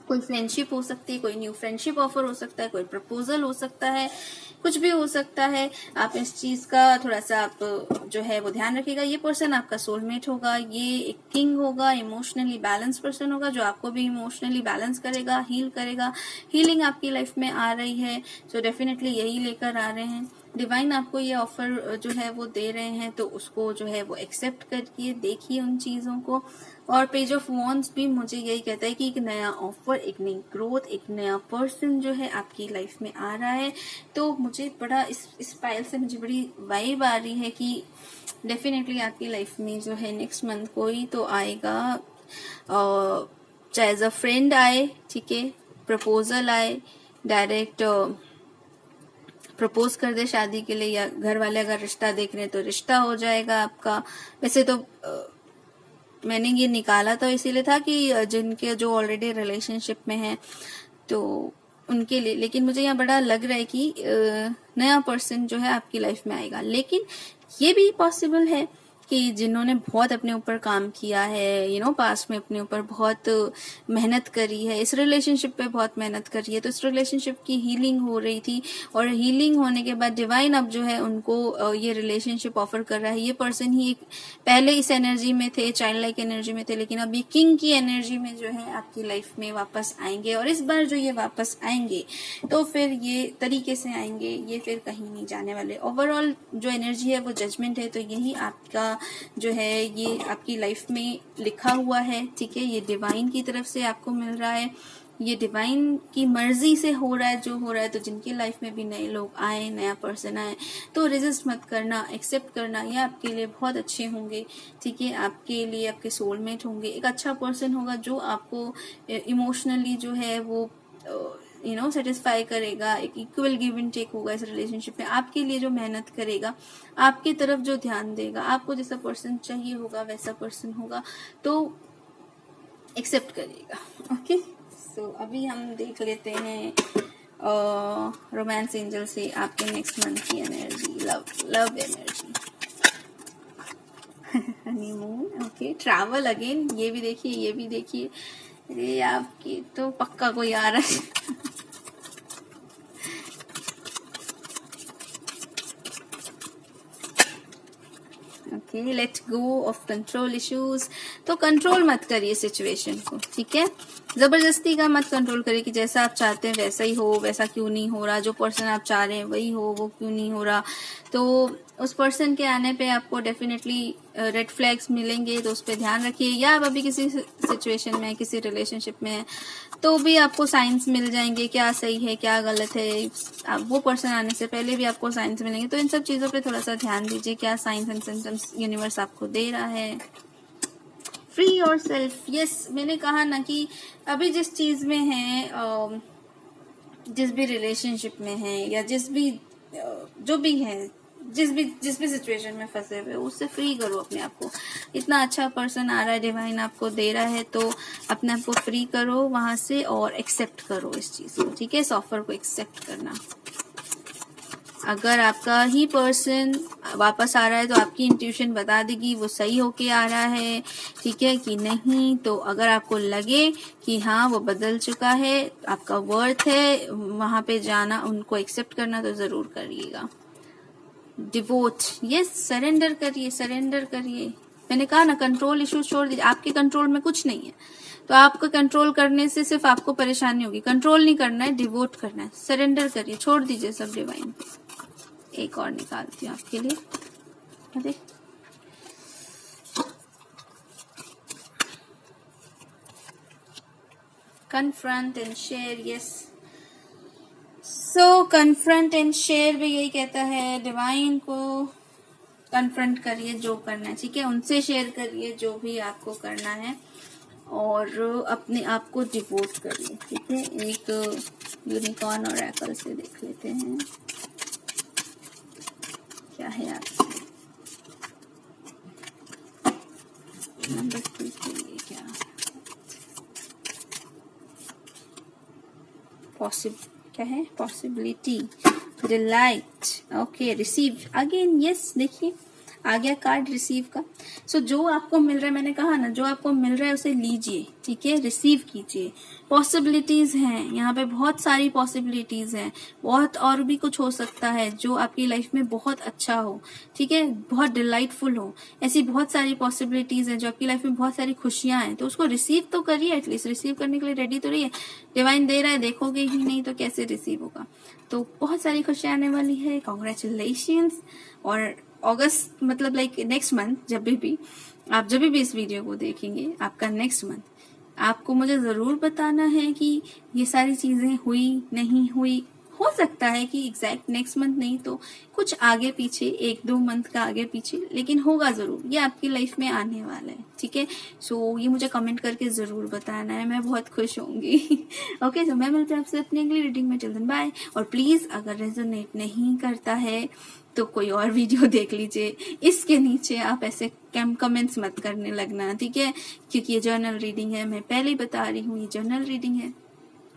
कोई फ्रेंडशिप हो सकती है, कोई न्यू फ्रेंडशिप ऑफर हो सकता है, कोई प्रपोजल हो सकता है, कुछ भी हो सकता है। आप इस चीज का थोड़ा सा आप जो है वो ध्यान रखिएगा। ये पर्सन आपका सोलमेट होगा, ये एक किंग होगा, इमोशनली बैलेंस पर्सन होगा जो आपको भी इमोशनली बैलेंस करेगा, हील करेगा। हीलिंग आपकी लाइफ में आ रही है, सो डेफिनेटली यही लेकर आ रहे हैं। डिवाइन आपको ये ऑफर जो है वो दे रहे हैं, तो उसको जो है वो एक्सेप्ट करिए, देखिए उन चीजों को। और पेज ऑफ वॉन्ड्स भी मुझे यही कहता है कि एक नया ऑफर, एक नई ग्रोथ, एक नया पर्सन जो है आपकी लाइफ में आ रहा है। तो मुझे बड़ा इस फाइल से मुझे बड़ी वाइब आ रही है कि डेफिनेटली आपकी लाइफ में जो है नेक्स्ट मंथ कोई तो आएगा, चाहे एज अ फ्रेंड आए, ठीक है, प्रपोजल आए, डायरेक्ट प्रपोज कर दे शादी के लिए, या घर वाले अगर रिश्ता देख रहे हैं तो रिश्ता हो जाएगा आपका। वैसे तो मैंने ये निकाला तो इसीलिए था कि जिनके जो ऑलरेडी रिलेशनशिप में है तो उनके लिए, लेकिन मुझे यहाँ बड़ा लग रहा है कि नया पर्सन जो है आपकी लाइफ में आएगा। लेकिन ये भी पॉसिबल है कि जिन्होंने बहुत अपने ऊपर काम किया है, पास्ट में अपने ऊपर बहुत मेहनत करी है, इस रिलेशनशिप पे बहुत मेहनत करी है, तो इस रिलेशनशिप की हीलिंग हो रही थी, और हीलिंग होने के बाद डिवाइन अब जो है उनको ये रिलेशनशिप ऑफर कर रहा है। ये पर्सन ही पहले इस एनर्जी में थे, चाइल्ड लाइक एनर्जी में थे, लेकिन अब ये किंग की एनर्जी में जो है आपकी लाइफ में वापस आएंगे। और इस बार जो ये वापस आएंगे तो फिर ये तरीके से आएंगे, ये फिर कहीं नहीं जाने वाले। ओवरऑल जो एनर्जी है वो जजमेंट है, तो यही आपका जो है ये आपकी लाइफ में लिखा हुआ है, ठीक है। ये डिवाइन की तरफ से आपको मिल रहा है, ये डिवाइन की मर्जी से हो रहा है जो हो रहा है। तो जिनकी लाइफ में भी नए लोग आए, नया पर्सन आए, तो रेजिस्ट मत करना, एक्सेप्ट करना, ये आपके लिए बहुत अच्छे होंगे, ठीक है। आपके लिए आपके सोलमेट होंगे, एक अच्छा पर्सन होगा जो आपको इमोशनली जो है वो सेटिस्फाई करेगा, एक इक्वल गिव एंड टेक होगा इस रिलेशनशिप में, आपके लिए जो मेहनत करेगा, आपकी तरफ जो ध्यान देगा, आपको जैसा पर्सन चाहिए होगा वैसा पर्सन होगा, तो एक्सेप्ट करिएगा, ओके। सो अभी हम देख लेते हैं रोमांस एंजल से आपके नेक्स्ट मंथ की energy, love energy. Honeymoon, okay, travel again, ये भी देखिए, ये भी देखिए। अरे आपकी तो पक्का कोई आ रहा है। Okay, let go of control issues. तो कंट्रोल मत करिए सिचुएशन को, ठीक है। जबरदस्ती का मत कंट्रोल करिए कि जैसा आप चाहते हैं वैसा ही हो, वैसा क्यों नहीं हो रहा, जो पर्सन आप चाह रहे हैं वही हो, वो क्यों नहीं हो रहा। तो उस पर्सन के आने पे आपको डेफिनेटली रेड फ्लैग्स मिलेंगे, तो उस पर ध्यान रखिए। या आप अभी किसी सिचुएशन में, किसी रिलेशनशिप में है, तो भी आपको साइंस मिल जाएंगे, क्या सही है क्या गलत है। वो पर्सन आने से पहले भी आपको साइंस मिलेंगे, तो इन सब चीजों पे थोड़ा सा ध्यान दीजिए, क्या साइंस एंड सिम्टम्स यूनिवर्स आपको दे रहा है। फ्री योर सेल्फ, यस, मैंने कहा ना कि अभी जिस चीज में है, जिस भी रिलेशनशिप में है, या जिस भी जो भी है, जिस भी सिचुएशन में फंसे हुए, उससे फ्री करो अपने आप को। इतना अच्छा पर्सन आ रहा है, डिवाइन आपको दे रहा है, तो अपने आप को फ्री करो वहां से और एक्सेप्ट करो इस चीज को, ठीक है। इस ऑफर को एक्सेप्ट करना। अगर आपका ही पर्सन वापस आ रहा है तो आपकी इंट्यूशन बता देगी वो सही होके आ रहा है, ठीक है कि नहीं। तो अगर आपको लगे कि हाँ वो बदल चुका है, आपका वर्थ है वहां पे जाना, उनको एक्सेप्ट करना, तो जरूर करिएगा। डिवोट, यस, सरेंडर करिए, सरेंडर करिए। मैंने कहा ना, कंट्रोल इश्यूज छोड़ दीजिए, आपके कंट्रोल में कुछ नहीं है, तो आपको कंट्रोल करने से सिर्फ आपको परेशानी होगी। कंट्रोल नहीं करना है, डिवोट करना है, सरेंडर करिए, छोड़ दीजिए सब डिवाइन पे। एक और निकालती हूँ आपके लिए। अरे confront and share, yes. So confront and share भी यही कहता है, डिवाइन को कन्फ्रंट करिए जो करना है, ठीक है। उनसे शेयर करिए जो भी आपको करना है, और अपने आप को डिवोट करिए, ठीक है। एक यूनिकॉर्न और एप्पल से देख लेते हैं क्या है आपसे नंबर 2 के लिए, क्या क्या है, possibility, delight, okay, receive again, yes. देखिए आ गया कार्ड रिसीव का। सो जो आपको मिल रहा है, मैंने कहा ना, जो आपको मिल रहा है उसे लीजिए, ठीक है, रिसीव कीजिए। पॉसिबिलिटीज हैं यहाँ पे, बहुत सारी पॉसिबिलिटीज हैं, बहुत और भी कुछ हो सकता है जो आपकी लाइफ में बहुत अच्छा हो, ठीक है, बहुत डिलाइटफुल हो। ऐसी बहुत सारी पॉसिबिलिटीज हैं जो आपकी लाइफ में बहुत सारी खुशियां हैं, तो उसको रिसीव तो करिए, एटलीस्ट रिसीव करने के लिए रेडी तो रहिए। डिवाइन दे रहा है, देखोगे ही नहीं तो कैसे रिसीव होगा। तो बहुत सारी खुशियां आने वाली है, कॉन्ग्रेचुलेशंस। और अगस्त मतलब लाइक नेक्स्ट मंथ, जब भी आप जब भी इस वीडियो को देखेंगे, आपका नेक्स्ट मंथ, आपको मुझे जरूर बताना है कि ये सारी चीजें हुई नहीं हुई। हो सकता है कि एग्जैक्ट नेक्स्ट मंथ नहीं तो कुछ आगे पीछे, 1-2 मंथ का आगे पीछे, लेकिन होगा जरूर, ये आपकी लाइफ में आने वाला है, ठीक है। सो ये मुझे कमेंट करके जरूर बताना है, मैं बहुत खुश होंगी। ओके, तो मैं मिलती हूँ आपसे अपनी अगली रीडिंग में। Till then bye. और प्लीज अगर रेजोनेट नहीं करता है तो कोई और वीडियो देख लीजिए। इसके नीचे आप ऐसे कमेंट्स मत करने लगना, ठीक है, क्योंकि ये जर्नल रीडिंग है, मैं पहले ही बता रही हूँ, ये जर्नल रीडिंग है,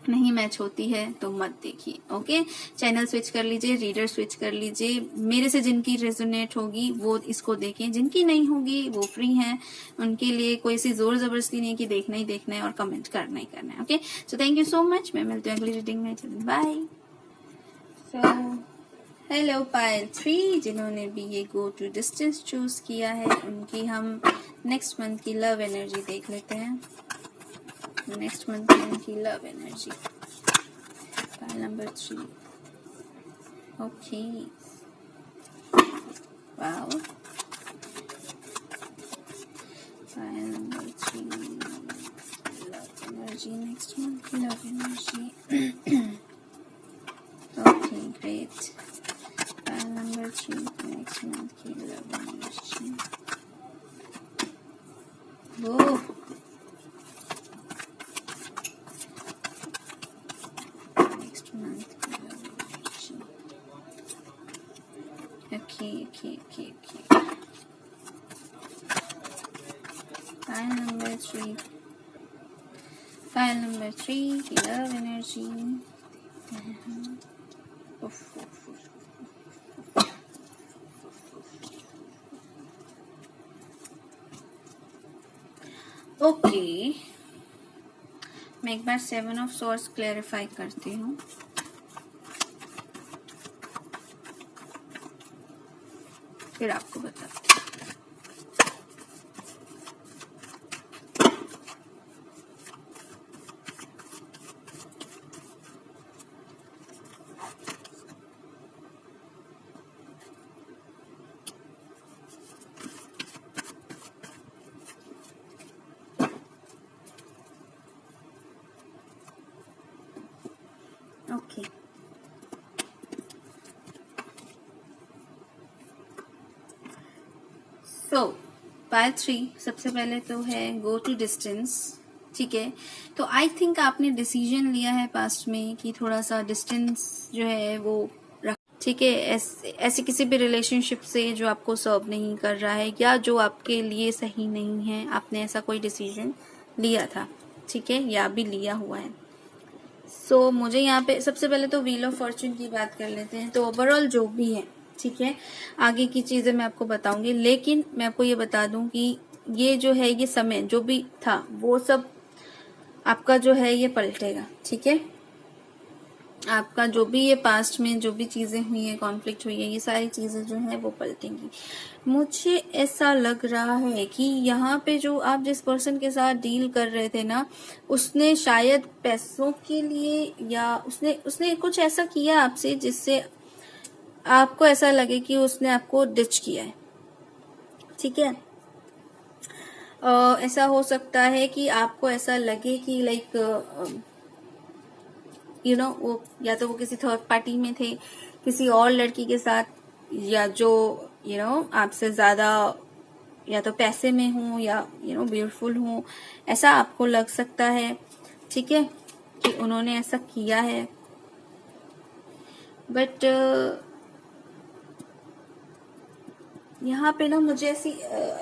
नहीं मैच होती है तो मत देखिए। ओके, चैनल स्विच कर लीजिए, रीडर स्विच कर लीजिए। मेरे से जिनकी रेजोनेट होगी वो इसको देखें, जिनकी नहीं होगी वो फ्री हैं, उनके लिए कोई सी जोर जबरदस्ती नहीं कि देखना ही देखना है और कमेंट करना ही करना है। Okay, so thank you so much, मैं मिलती हूँ अगली रीडिंग में। बाय। सो हेलो पायल 3, जिन्होंने भी ये गो टू डिस्टेंस चूज किया है, उनकी हम नेक्स्ट मंथ की लव एनर्जी देख लेते हैं। नेक्स्ट मंथ की love energy, Payal number 3। Okay, wow, Payal number 3 love energy, next month की love energy. Okay, great. Payal number 3 next month की लव एनर्जी। वो okay. File number 3. File number 3, love energy. Okay, मैं एक बार 7 of swords clarify करती हूँ। फिर आपको बताती हूँ। ओके, सो पायल 3 सबसे पहले तो है गो टू डिस्टेंस, ठीक है। तो आई थिंक आपने डिसीजन लिया है पास्ट में कि थोड़ा सा डिस्टेंस जो है वो रख, ठीक है, ऐसे किसी भी रिलेशनशिप से जो आपको सर्व नहीं कर रहा है या जो आपके लिए सही नहीं है, आपने ऐसा कोई डिसीजन लिया था, ठीक है, या भी लिया हुआ है। सो मुझे यहाँ पे सबसे पहले तो व्हील ऑफ फॉर्चून की बात कर लेते हैं। तो ओवरऑल जो भी है, ठीक है, आगे की चीजें मैं आपको बताऊंगी, लेकिन मैं आपको ये बता दूं कि ये जो है, ये समय जो भी था वो सब आपका जो है ये पलटेगा, ठीक है। आपका जो भी ये पास्ट में जो भी चीजें हुई है, कॉन्फ्लिक्ट हुई है, ये सारी चीजें जो है वो पलटेंगी। मुझे ऐसा लग रहा है कि यहाँ पे जो आप जिस पर्सन के साथ डील कर रहे थे ना, उसने शायद पैसों के लिए या उसने कुछ ऐसा किया आपसे जिससे आपको ऐसा लगे कि उसने आपको डिच किया है, ठीक है। ऐसा हो सकता है कि आपको ऐसा लगे कि लाइक वो या तो वो किसी थर्ड पार्टी में थे, किसी और लड़की के साथ, या जो आपसे ज्यादा या तो पैसे में हो या ब्यूटीफुल हो, ऐसा आपको लग सकता है, ठीक है, कि उन्होंने ऐसा किया है। बट यहाँ पे ना मुझे ऐसी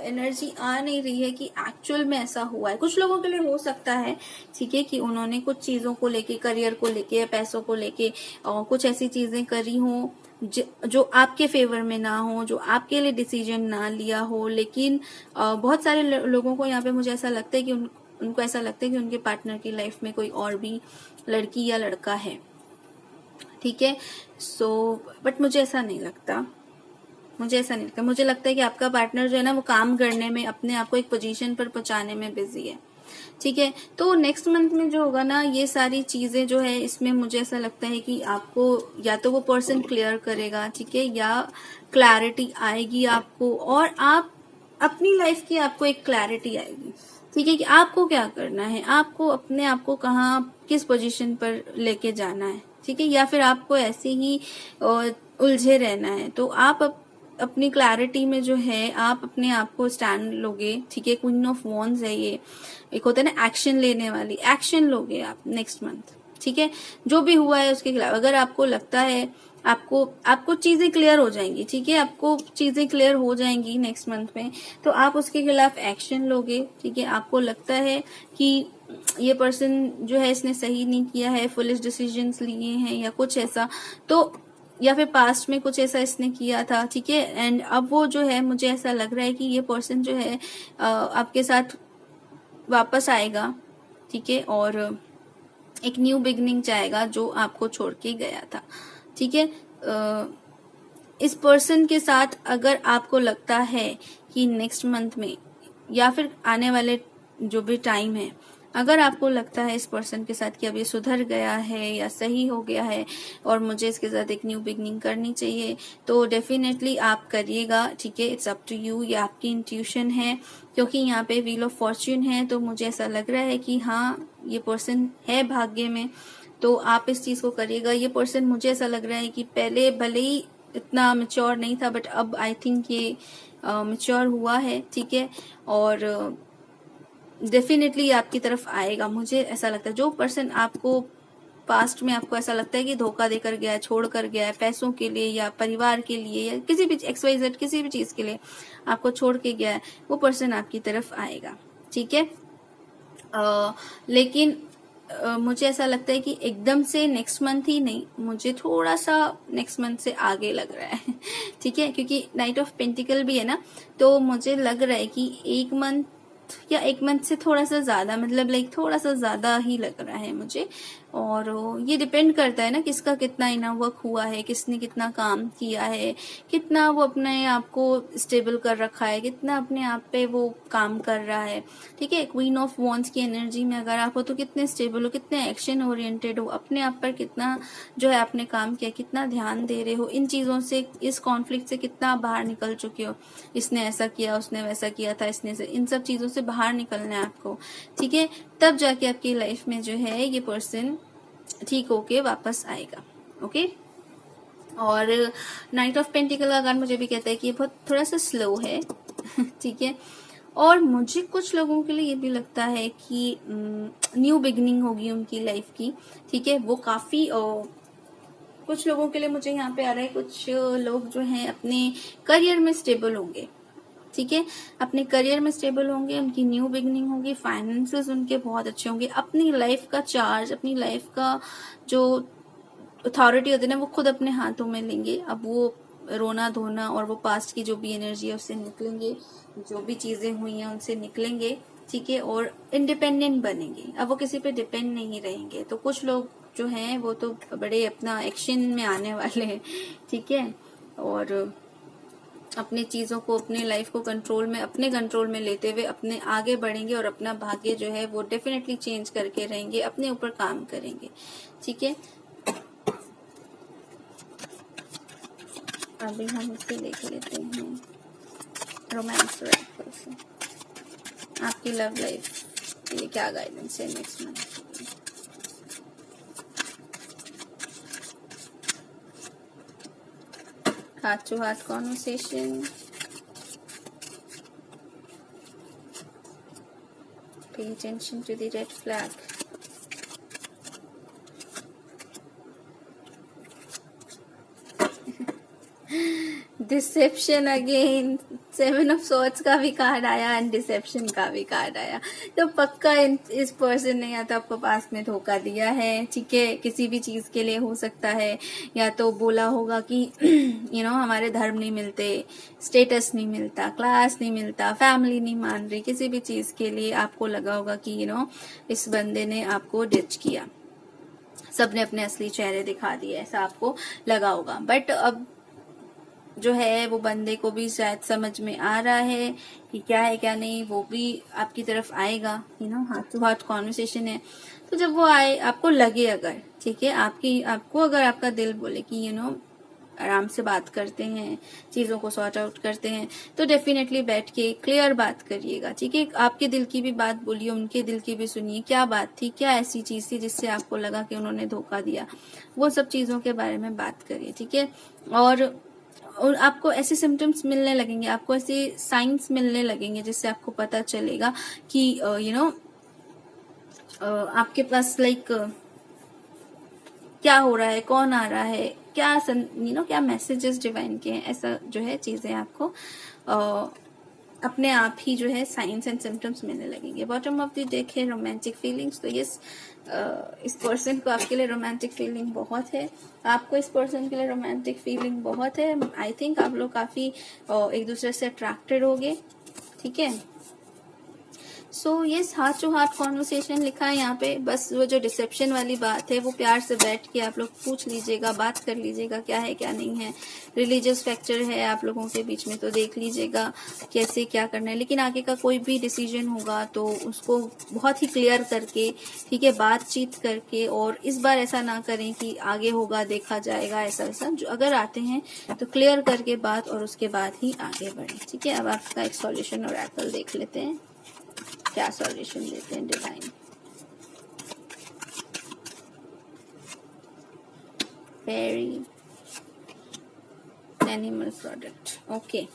एनर्जी आ नहीं रही है कि एक्चुअल में ऐसा हुआ है। कुछ लोगों के लिए हो सकता है, ठीक है, कि उन्होंने कुछ चीजों को लेके, करियर को लेके, पैसों को लेके कुछ ऐसी चीजें करी हो जो आपके फेवर में ना हो, जो आपके लिए डिसीजन ना लिया हो। लेकिन बहुत सारे लोगों को यहाँ पे मुझे ऐसा लगता है कि उनको ऐसा लगता है कि उनके पार्टनर की लाइफ में कोई और भी लड़की या लड़का है, ठीक है। सो बट मुझे ऐसा नहीं लगता, मुझे लगता है कि आपका पार्टनर जो है ना वो काम करने में, अपने आप को एक पोजीशन पर पहुंचाने में बिजी है, ठीक है। तो नेक्स्ट मंथ में जो होगा ना, ये सारी चीजें जो है इसमें मुझे ऐसा लगता है कि आपको या तो वो पर्सन क्लियर करेगा, ठीक है, या क्लैरिटी आएगी आपको, और आप अपनी लाइफ की आपको एक क्लैरिटी आएगी, ठीक है, कि आपको क्या करना है, आपको अपने आप को कहाँ किस पोजीशन पर लेके जाना है, ठीक है, या फिर आपको ऐसे ही उलझे रहना है। तो आप अपनी क्लैरिटी में जो है आप अपने आप को स्टैंड लोगे, ठीक है। क्वीन ऑफ वॉन्ड्स है ये, एक होता है ना एक्शन लेने वाली, एक्शन लोगे आप नेक्स्ट मंथ, ठीक है। जो भी हुआ है उसके खिलाफ अगर आपको लगता है, आपको चीजें क्लियर हो जाएंगी, ठीक है, आपको चीजें क्लियर हो जाएंगी नेक्स्ट मंथ में, तो आप उसके खिलाफ एक्शन लोगे, ठीक है। आपको लगता है कि ये पर्सन जो है इसने सही नहीं किया है, फुलिश डिसीजंस लिए हैं या कुछ ऐसा, तो या फिर पास्ट में कुछ ऐसा इसने किया था, ठीक है। एंड अब वो जो है, मुझे ऐसा लग रहा है कि ये पर्सन जो है आपके साथ वापस आएगा, ठीक है, और एक न्यू बिगनिंग चाहेगा जो आपको छोड़ के गया था, ठीक है। इस पर्सन के साथ अगर आपको लगता है कि नेक्स्ट मंथ में या फिर आने वाले जो भी टाइम है, अगर आपको लगता है इस पर्सन के साथ कि अब ये सुधर गया है या सही हो गया है और मुझे इसके साथ एक न्यू बिगनिंग करनी चाहिए, तो डेफिनेटली आप करिएगा, ठीक है। इट्स अप टू यू, ये आपकी इंट्यूशन है, क्योंकि यहाँ पे व्हील ऑफ फॉर्च्यून है, तो मुझे ऐसा लग रहा है कि हाँ ये पर्सन है भाग्य में, तो आप इस चीज को करिएगा। ये पर्सन मुझे ऐसा लग रहा है कि पहले भले ही इतना मेच्योर नहीं था, बट अब आई थिंक ये मेच्योर हुआ है, ठीक है, और डेफिनेटली आपकी तरफ आएगा, मुझे ऐसा लगता है। जो पर्सन आपको पास्ट में आपको ऐसा लगता है कि धोखा देकर गया है, छोड़ कर गया है, पैसों के लिए या परिवार के लिए या किसी भी XYZ किसी भी चीज के लिए आपको छोड़ के गया है, वो पर्सन आपकी तरफ आएगा, ठीक है। लेकिन मुझे ऐसा लगता है कि एकदम से नेक्स्ट मंथ ही नहीं, मुझे थोड़ा सा नेक्स्ट मंथ से आगे लग रहा है ठीक है, क्योंकि नाइट ऑफ पेंटिकल भी है ना, तो मुझे लग रहा है कि एक मंथ से थोड़ा सा ज्यादा, मतलब लाइक थोड़ा सा ज्यादा ही लग रहा है मुझे। और ये डिपेंड करता है ना किसका कितना इनर वर्क हुआ है, किसने कितना काम किया है, कितना वो अपने आप को स्टेबल कर रखा है, कितना अपने आप पे वो काम कर रहा है, ठीक है। क्वीन ऑफ वॉन्ड्स की एनर्जी में अगर आप हो तो कितने स्टेबल हो, कितने एक्शन ओरिएंटेड हो, अपने आप पर कितना जो है आपने काम किया, कितना ध्यान दे रहे हो, इन चीजों से, इस कॉन्फ्लिक्ट से कितना बाहर निकल चुके हो, इसने ऐसा किया, उसने वैसा किया था, इसने से, इन सब चीजों से बाहर निकलना है आपको, ठीक है। तब जाके आपकी लाइफ में जो है ये पर्सन ठीक होके वापस आएगा, ओके। और नाइट ऑफ पेंटिकल का कार्ड मुझे भी कहता है कि ये बहुत थोड़ा सा स्लो है ठीक है। और मुझे कुछ लोगों के लिए ये भी लगता है कि न्यू बिगनिंग होगी उनकी लाइफ की, ठीक है। वो काफी कुछ लोगों के लिए मुझे यहाँ पे आ रहा है, कुछ लोग जो हैं अपने करियर में स्टेबल होंगे, ठीक है, अपने करियर में स्टेबल होंगे, उनकी न्यू बिगनिंग होगी, फाइनेंसेस उनके बहुत अच्छे होंगे, अपनी लाइफ का चार्ज, अपनी लाइफ का जो अथॉरिटी होती है ना वो खुद अपने हाथों में लेंगे। अब वो रोना धोना और वो पास्ट की जो भी एनर्जी है उससे निकलेंगे, जो भी चीजें हुई हैं उनसे निकलेंगे, ठीक है, और इंडिपेंडेंट बनेंगे। अब वो किसी पे डिपेंड नहीं रहेंगे। तो कुछ लोग जो हैं वो तो बड़े अपना एक्शन में आने वाले हैं, ठीक है, और अपनी चीजों को, अपने लाइफ को अपने कंट्रोल में लेते हुए अपने आगे बढ़ेंगे और अपना भाग्य जो है वो डेफिनेटली चेंज करके रहेंगे, अपने ऊपर काम करेंगे, ठीक है। अभी हम इससे देख लेते हैं रोमांस पर्सन, आपकी लव लाइफ के लिए क्या गाइडेंस है next month. Heart to heart conversation, pay attention to the red flag, deception again, 7 of swords का भी कार्ड आया एंड डिसेप्शन का भी कार्ड आया। तो पक्का इस पर्सन ने या तो आपको पास में धोखा दिया है, ठीक है, किसी भी चीज के लिए हो सकता है, या तो बोला होगा कि हमारे धर्म नहीं मिलते, स्टेटस नहीं मिलता, क्लास नहीं मिलता, फैमिली नहीं मान रही, किसी भी चीज के लिए आपको लगा होगा कि इस बंदे ने आपको डिच किया, सबने अपने असली चेहरे दिखा दिए, ऐसा आपको लगा होगा। बट अब जो है वो बंदे को भी शायद समझ में आ रहा है कि क्या है क्या नहीं, वो भी आपकी तरफ आएगा, हार्ट टू हार्ट कॉन्वर्सेशन है। तो जब वो आए, आपको लगे अगर, ठीक है, आपको अगर आपका दिल बोले कि आराम से बात करते हैं, चीजों को सॉर्ट आउट करते हैं, तो डेफिनेटली बैठ के क्लियर बात करिएगा, ठीक है। आपके दिल की भी बात बोलिए, उनके दिल की भी सुनिए, क्या बात थी, क्या ऐसी चीज थी जिससे आपको लगा कि उन्होंने धोखा दिया, वो सब चीजों के बारे में बात करिए, ठीक है। और आपको ऐसे सिम्टम्स मिलने लगेंगे, आपको ऐसे साइंस मिलने लगेंगे जिससे आपको पता चलेगा कि आपके पास क्या हो रहा है, कौन आ रहा है, क्या क्या मैसेजेस डिवाइन के हैं, ऐसा जो है चीजें आपको अपने आप ही जो है साइंस एंड सिम्टम्स मिलने लगेंगे। बॉटम ऑफ द डेक है रोमांटिक फीलिंग्स। तो यस, इस पर्सन को आपके लिए रोमांटिक फीलिंग बहुत है, आपको इस पर्सन के लिए रोमांटिक फीलिंग बहुत है। आई थिंक आप लोग काफी एक दूसरे से अट्रैक्टेड होगे, ठीक है। So yes, heart to heart conversation लिखा है यहाँ पे। बस वो जो डिसेप्शन वाली बात है वो प्यार से बैठ के आप लोग पूछ लीजिएगा, बात कर लीजिएगा, क्या है क्या नहीं है। रिलीजियस फैक्टर है आप लोगों के बीच में, तो देख लीजिएगा कैसे क्या करना है। लेकिन आगे का कोई भी डिसीजन होगा तो उसको बहुत ही क्लियर करके, ठीक है, बातचीत करके, और इस बार ऐसा ना करें कि आगे होगा देखा जाएगा, ऐसा वैसा। जो अगर आते हैं तो क्लियर करके बात, और उसके बाद ही आगे बढ़े, ठीक है। अब आपका एक सॉल्यूशन ओरेकल देख लेते हैं, क्या सॉल्यूशन देते हैं डिवाइन। फेरी, एनिमल प्रोडक्ट, ओके।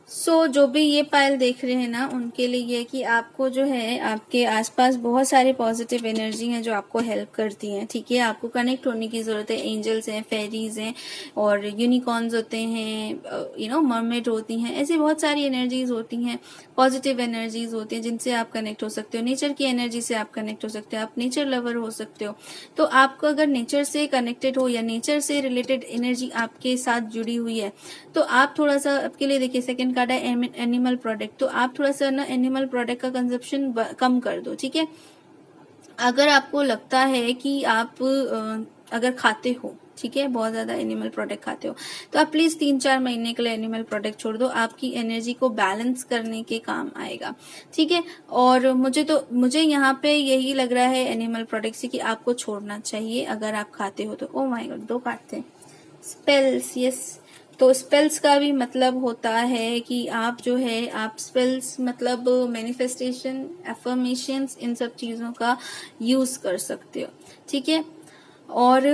सो जो भी ये पाइल देख रहे हैं ना, उनके लिए ये कि आपको जो है आपके आसपास बहुत सारी पॉजिटिव एनर्जी हैं जो आपको हेल्प करती हैं, ठीक है। आपको कनेक्ट होने की जरूरत है। एंजल्स हैं, फेरीज हैं, और यूनिकॉर्न्स होते हैं, मरमेड होती हैं, ऐसी बहुत सारी एनर्जीज होती हैं, पॉजिटिव एनर्जीज होती हैं जिनसे आप कनेक्ट हो सकते हो। नेचर की एनर्जी से आप कनेक्ट हो सकते हो, आप नेचर लवर हो सकते हो। तो आपको अगर नेचर से कनेक्टेड हो या नेचर से रिलेटेड एनर्जी आपके साथ जुड़ी हुई है, तो आप थोड़ा सा, आपके लिए देखिए सेकंड कार्ड है एनिमल प्रोडक्ट, तो आप थोड़ा सा ना एनिमल प्रोडक्ट का कंजप्शन कम कर दो, ठीक है। अगर आपको लगता है कि आप अगर खाते हो, ठीक है, बहुत ज्यादा एनिमल प्रोडक्ट खाते हो, तो आप प्लीज 3-4 महीने के लिए एनिमल प्रोडक्ट छोड़ दो, आपकी एनर्जी को बैलेंस करने के काम आएगा, ठीक है। और मुझे यहाँ पे यही लग रहा है एनिमल प्रोडक्ट से कि आपको छोड़ना चाहिए अगर आप खाते हो तो। ओ माय गॉड, 2 कार्ड थे। Spells, yes. तो स्पेल्स का भी मतलब होता है कि आप जो है, आप स्पेल्स मतलब मैनिफेस्टेशन, एफर्मेशंस, इन सब चीजों का यूज कर सकते हो, ठीक है। और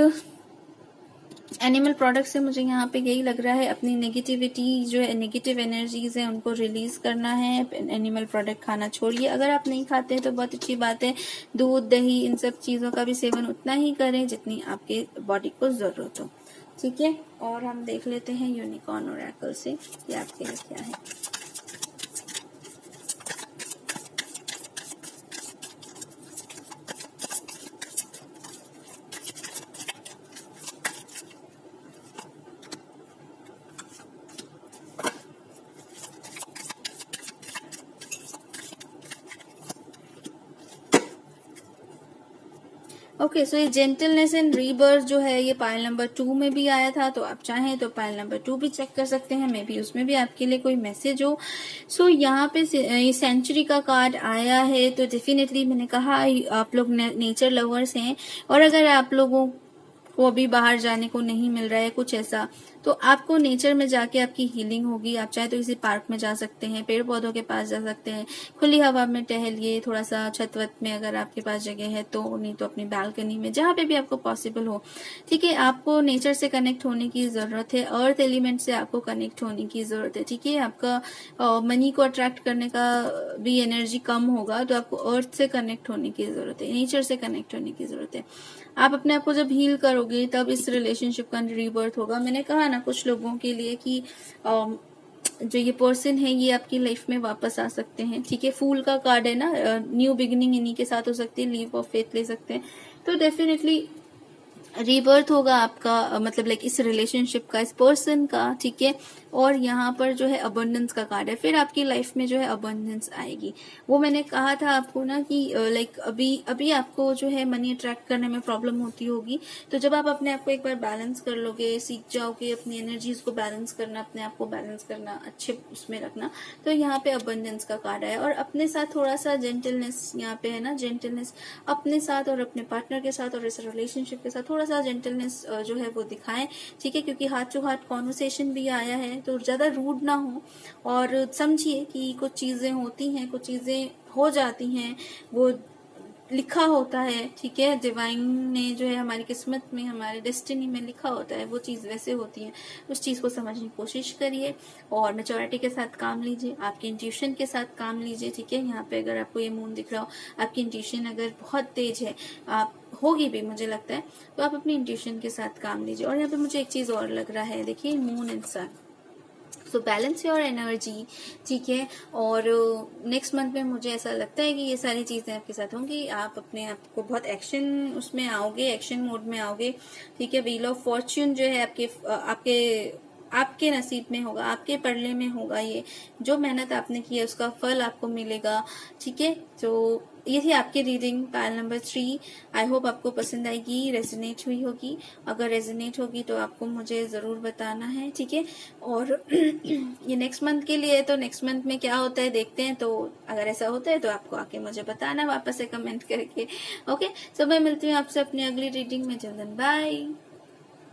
एनिमल प्रोडक्ट से मुझे यहाँ पे यही लग रहा है, अपनी नेगेटिविटी जो है, नेगेटिव एनर्जीज है, उनको रिलीज करना है। एनिमल प्रोडक्ट खाना छोड़िए। अगर आप नहीं खाते हैं तो बहुत अच्छी बात है, दूध, दही, इन सब चीजों का भी सेवन उतना ही करें जितनी आपके बॉडी को जरूरत हो, ठीक है। और हम देख लेते हैं यूनिकॉर्न ओरेकल से कि आपके लिए क्या है। ओके, सो ये जेंटलनेस एंड रीबर्थ जो है ये पाइल नंबर 2 में भी आया था, तो आप चाहें तो पाइल नंबर 2 भी चेक कर सकते हैं, मे बी उसमें भी आपके लिए कोई मैसेज हो। सो यहाँ पे ये सेंचुरी का कार्ड आया है, तो डेफिनेटली मैंने कहा आप लोग नेचर लवर्स हैं, और अगर आप लोगों को अभी बाहर जाने को नहीं मिल रहा है कुछ ऐसा, तो आपको नेचर में जाके आपकी हीलिंग होगी। आप चाहे तो किसी पार्क में जा सकते हैं, पेड़ पौधों के पास जा सकते हैं, खुली हवा में टहलिए, थोड़ा सा छत वत में अगर आपके पास जगह है तो, नहीं तो अपनी बालकनी में, जहाँ पे भी आपको पॉसिबल हो, ठीक है। आपको नेचर से कनेक्ट होने की जरूरत है, अर्थ एलिमेंट से आपको कनेक्ट होने की जरूरत है, ठीक है। आपका मनी को अट्रैक्ट करने का भी एनर्जी कम होगा, तो आपको अर्थ से कनेक्ट होने की जरूरत है, नेचर से कनेक्ट होने की जरूरत है। आप अपने आप को जब हील करोगे तब इस रिलेशनशिप का रीबर्थ होगा। मैंने कहा ना कुछ लोगों के लिए कि जो ये पर्सन है ये आपकी लाइफ में वापस आ सकते हैं। ठीक है, फूल का कार्ड है ना, न्यू बिगिनिंग इन्हीं के साथ हो सकती है, लीप ऑफ फेथ ले सकते हैं। तो डेफिनेटली रीबर्थ होगा आपका, मतलब लाइक इस रिलेशनशिप का, इस पर्सन का। ठीक है, और यहाँ पर जो है अबंडेंस का कार्ड है, फिर आपकी लाइफ में जो है अबंडेंस आएगी। वो मैंने कहा था आपको ना कि लाइक अभी अभी आपको जो है मनी अट्रैक्ट करने में प्रॉब्लम होती होगी, तो जब आप अपने आप को एक बार बैलेंस कर लोगे, सीख जाओगे अपनी एनर्जीज को बैलेंस करना, अपने आप को बैलेंस करना, अच्छे उसमें रखना, तो यहाँ पे अबंडेंस का कार्ड है। और अपने साथ थोड़ा सा जेंटलनेस यहाँ पे है ना, जेंटलनेस अपने साथ और अपने पार्टनर के साथ और इस रिलेशनशिप के साथ थोड़ा सा जेंटलनेस जो है वो दिखाएं। ठीक है, क्योंकि हार्ट टू हार्ट कॉन्वर्सेशन भी आया है, तो ज्यादा रूड ना हो और समझिए कि कुछ चीजें होती हैं, कुछ चीजें हो जाती हैं, वो लिखा होता है। ठीक है, डिवाइन ने जो है हमारी किस्मत में, हमारे डेस्टिनी में लिखा होता है, वो चीज़ वैसे होती है। उस चीज़ को समझने की कोशिश करिए और मैच्योरिटी के साथ काम लीजिए, आपके इंट्यूशन के साथ काम लीजिए। ठीक है, यहाँ पे अगर आपको ये मून दिख रहा हो, आपकी इंट्यूशन अगर बहुत तेज है, आप होगी भी मुझे लगता है, तो आप अपनी इंट्यूशन के साथ काम लीजिए। और यहाँ पे मुझे एक चीज़ और लग रहा है, देखिए moon and sun, so balance your energy. ठीक है, और नेक्स्ट मंथ में मुझे ऐसा लगता है कि ये सारी चीजें आपके साथ होंगी, आप अपने आप को बहुत एक्शन उसमें आओगे, एक्शन मोड में आओगे। ठीक है, व्हील ऑफ फॉर्च्यून जो है आपके आपके आपके नसीब में होगा, आपके पड़ले में होगा। ये जो मेहनत आपने की है उसका फल आपको मिलेगा। ठीक है, तो ये थी आपकी reading Payal number 3। I hope आपको पसंद आएगी, रेजोनेट हुई होगी। अगर रेजोनेट होगी तो आपको मुझे जरूर बताना है। ठीक है, और ये नेक्स्ट मंथ के लिए है, तो नेक्स्ट मंथ में क्या होता है देखते हैं। तो अगर ऐसा होता है तो आपको आके मुझे बताना वापस से कमेंट करके। ओके, सो मैं मिलती हूँ आपसे अपनी अगली रीडिंग में जल्द। बाय।